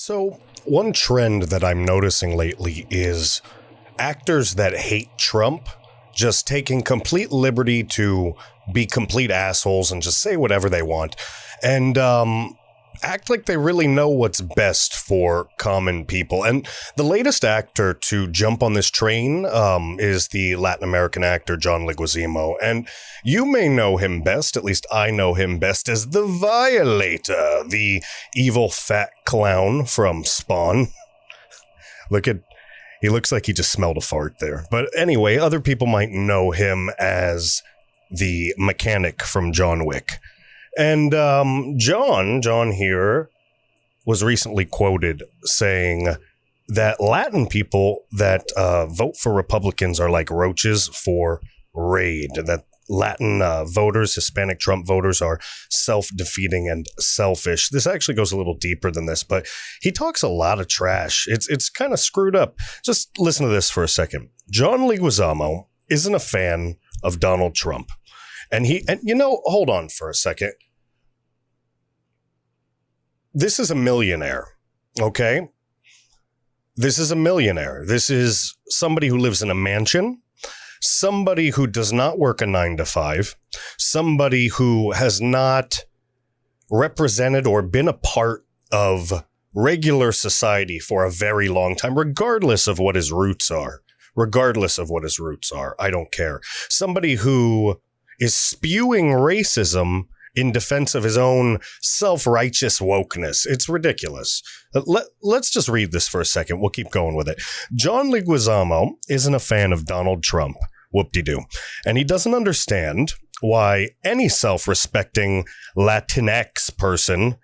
So, one trend that I'm noticing lately is actors that hate Trump just taking complete liberty to be complete assholes and just say whatever they want and act like they really know what's best for common people. And the latest actor to jump on this train is the Latin American actor John Leguizamo. And you may know him best, at least I know him best, as the Violator, the evil fat clown from Spawn. He looks like he just smelled a fart there. But anyway, other people might know him as the mechanic from John Wick. And John here was recently quoted saying that Latin people that vote for Republicans are like roaches for raid, that Latin voters, Hispanic Trump voters, are self-defeating and selfish. This actually goes a little deeper than this, but he talks a lot of trash. It's kind of screwed up. Just listen to this for a second. John Leguizamo isn't a fan of Donald Trump. And hold on for a second. This is a millionaire, okay? This is a millionaire. This is somebody who lives in a mansion, somebody who does not work a 9-to-5, somebody who has not represented or been a part of regular society for a very long time, regardless of what his roots are. I don't care. Somebody who is spewing racism in defense of his own self-righteous wokeness. It's ridiculous. Let's just read this for a second. We'll keep going with it. John Leguizamo isn't a fan of Donald Trump. Whoop-de-doo. And he doesn't understand why any self-respecting Latinx person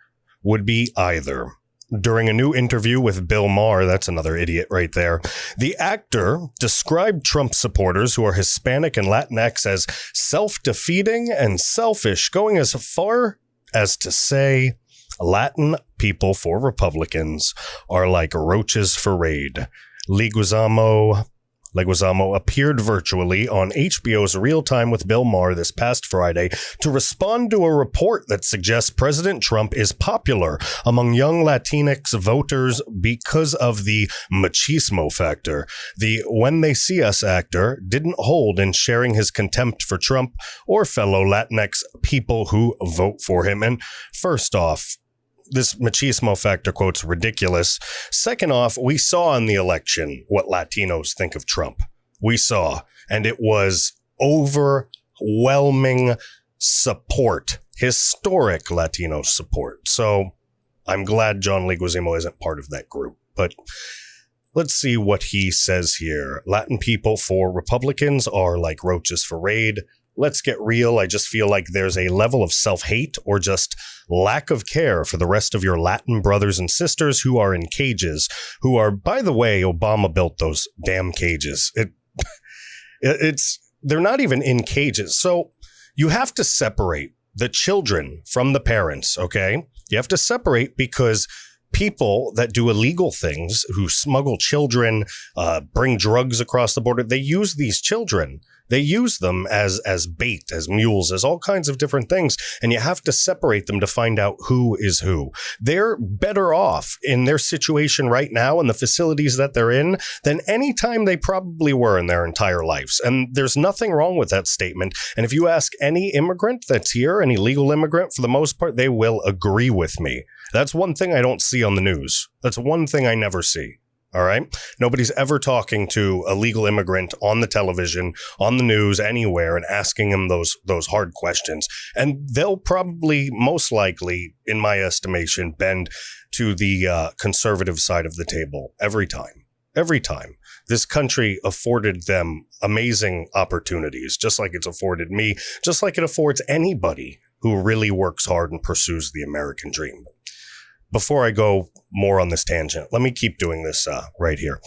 would be either. During a new interview with Bill Maher, that's another idiot right there, the actor described Trump supporters who are Hispanic and Latinx as self-defeating and selfish, going as far as to say Latin people for Republicans are like roaches for raid. Leguizamo appeared virtually on HBO's Real Time with Bill Maher this past Friday to respond to a report that suggests President Trump is popular among young Latinx voters because of the machismo factor. The When They See Us actor didn't hold in sharing his contempt for Trump or fellow Latinx people who vote for him. And first off, this machismo factor quote's ridiculous. Second off, we saw in the election what Latinos think of Trump. We saw, and it was overwhelming support, historic Latino support. So I'm glad John Leguizamo isn't part of that group. But let's see what he says here. Latin people for Republicans are like roaches for raid. Let's get real. I just feel like there's a level of self-hate or just lack of care for the rest of your Latin brothers and sisters who are in cages, who are, by the way, Obama built those damn cages. They're not even in cages. So you have to separate the children from the parents, okay? You have to separate because people that do illegal things, who smuggle children, bring drugs across the border, they use these children. They use them as bait, as mules, as all kinds of different things. And you have to separate them to find out who is who. They're better off in their situation right now and the facilities that they're in than any time they probably were in their entire lives. And there's nothing wrong with that statement. And if you ask any immigrant that's here, any legal immigrant, for the most part, they will agree with me. That's one thing I don't see on the news. That's one thing I never see. All right. Nobody's ever talking to a legal immigrant on the television, on the news, anywhere, and asking them those hard questions. And they'll probably, most likely, in my estimation, bend to the conservative side of the table every time. Every time. This country afforded them amazing opportunities, just like it's afforded me, just like it affords anybody who really works hard and pursues the American dream. Before I go more on this tangent, let me keep doing this right here.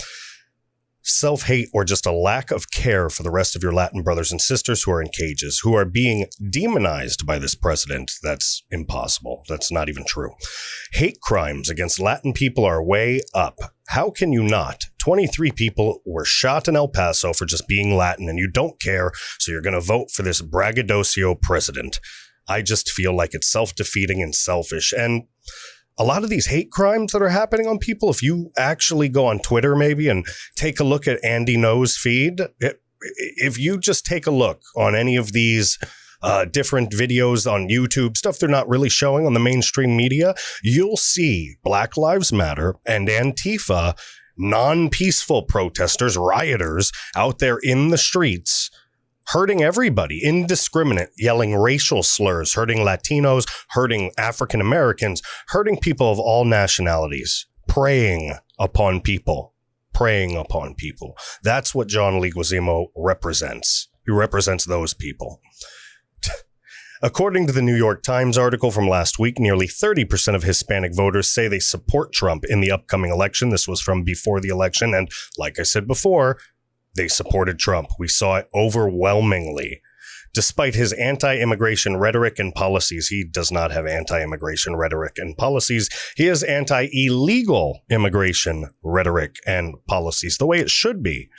Self-hate or just a lack of care for the rest of your Latin brothers and sisters who are in cages, who are being demonized by this president. That's impossible. That's not even true. Hate crimes against Latin people are way up. How can you not? 23 people were shot in El Paso for just being Latin, and you don't care, so you're going to vote for this braggadocio president. I just feel like it's self-defeating and selfish. And a lot of these hate crimes that are happening on people, if you actually go on Twitter maybe and take a look at Andy No's feed, if you just take a look on any of these different videos on YouTube, stuff they're not really showing on the mainstream media, you'll see Black Lives Matter and Antifa, non-peaceful protesters, rioters out there in the streets, hurting everybody, indiscriminate, yelling racial slurs, hurting Latinos, hurting African Americans, hurting people of all nationalities, preying upon people. That's what John Leguizamo represents. He represents those people. According to the New York Times article from last week, nearly 30% of Hispanic voters say they support Trump in the upcoming election. This was from before the election. And like I said before, they supported Trump. We saw it overwhelmingly. Despite his anti-immigration rhetoric and policies, he does not have anti-immigration rhetoric and policies. He has anti-illegal immigration rhetoric and policies, the way it should be.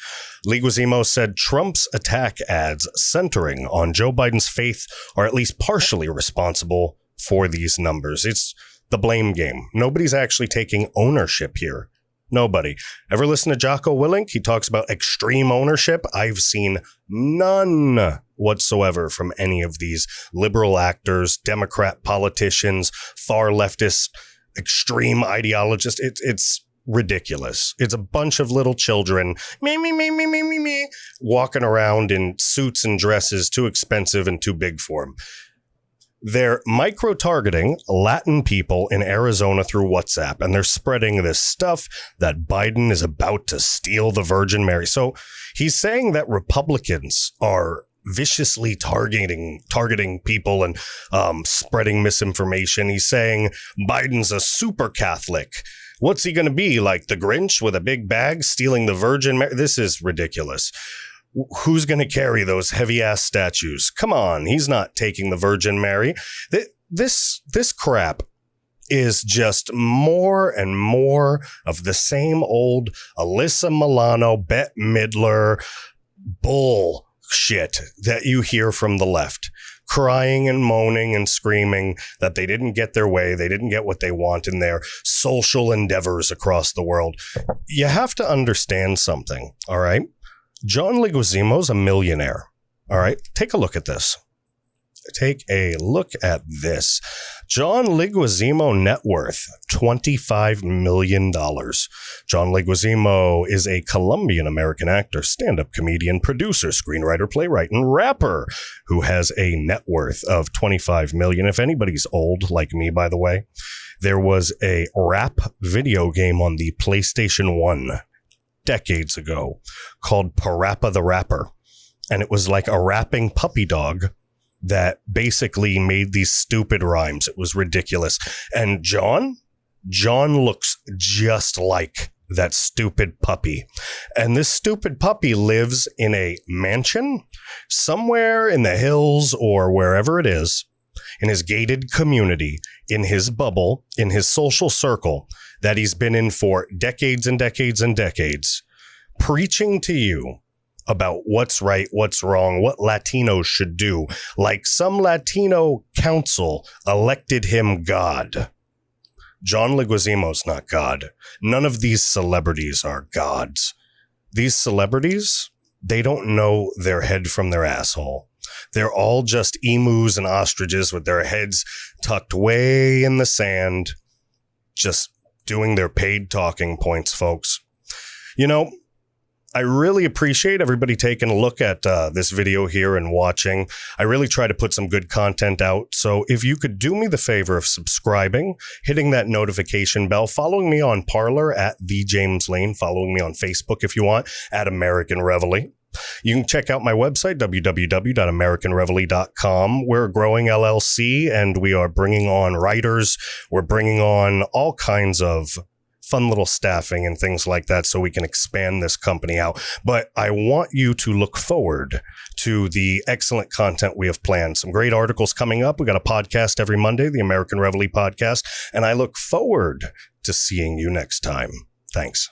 Leguizamo said Trump's attack ads centering on Joe Biden's faith are at least partially responsible for these numbers. It's the blame game. Nobody's actually taking ownership here. Nobody. Ever listen to Jocko Willink? He talks about extreme ownership. I've seen none whatsoever from any of these liberal actors, Democrat politicians, far leftist, extreme ideologists. It's ridiculous. It's a bunch of little children, me, walking around in suits and dresses too expensive and too big for them. They're micro-targeting Latin people in Arizona through WhatsApp, and they're spreading this stuff that Biden is about to steal the Virgin Mary. So he's saying that Republicans are viciously targeting people and spreading misinformation. He's saying Biden's a super Catholic. What's he going to be, like the Grinch with a big bag stealing the Virgin Mary? This is ridiculous. Who's going to carry those heavy-ass statues? Come on, he's not taking the Virgin Mary. This crap is just more and more of the same old Alyssa Milano, Bette Midler bullshit that you hear from the left. Crying and moaning and screaming that they didn't get their way, they didn't get what they want in their social endeavors across the world. You have to understand something, all right? John Leguizamo's a millionaire. All right. Take a look at this. John Leguizamo net worth, $25 million. John Leguizamo is a Colombian-American actor, stand-up comedian, producer, screenwriter, playwright, and rapper who has a net worth of $25 million. If anybody's old like me, by the way, there was a rap video game on the PlayStation 1 decades ago called Parappa the Rapper. And it was like a rapping puppy dog that basically made these stupid rhymes. It was ridiculous. And John looks just like that stupid puppy. And this stupid puppy lives in a mansion somewhere in the hills or wherever it is, in his gated community, in his bubble, in his social circle that he's been in for decades and decades and decades, preaching to you about what's right, what's wrong, what Latinos should do, like some Latino council elected him God. John Leguizamo's not God. None of these celebrities are gods. These celebrities, they don't know their head from their asshole. They're all just emus and ostriches with their heads tucked way in the sand, just doing their paid talking points, folks. You know, I really appreciate everybody taking a look at this video here and watching. I really try to put some good content out. So if you could do me the favor of subscribing, hitting that notification bell, following me on Parler at The James Lane, following me on Facebook if you want, at American Reveille. You can check out my website, www.americanreveille.com. We're a growing LLC, and we are bringing on writers. We're bringing on all kinds of fun little staffing and things like that so we can expand this company out. But I want you to look forward to the excellent content we have planned. Some great articles coming up. We got a podcast every Monday, the American Reveille podcast, and I look forward to seeing you next time. Thanks.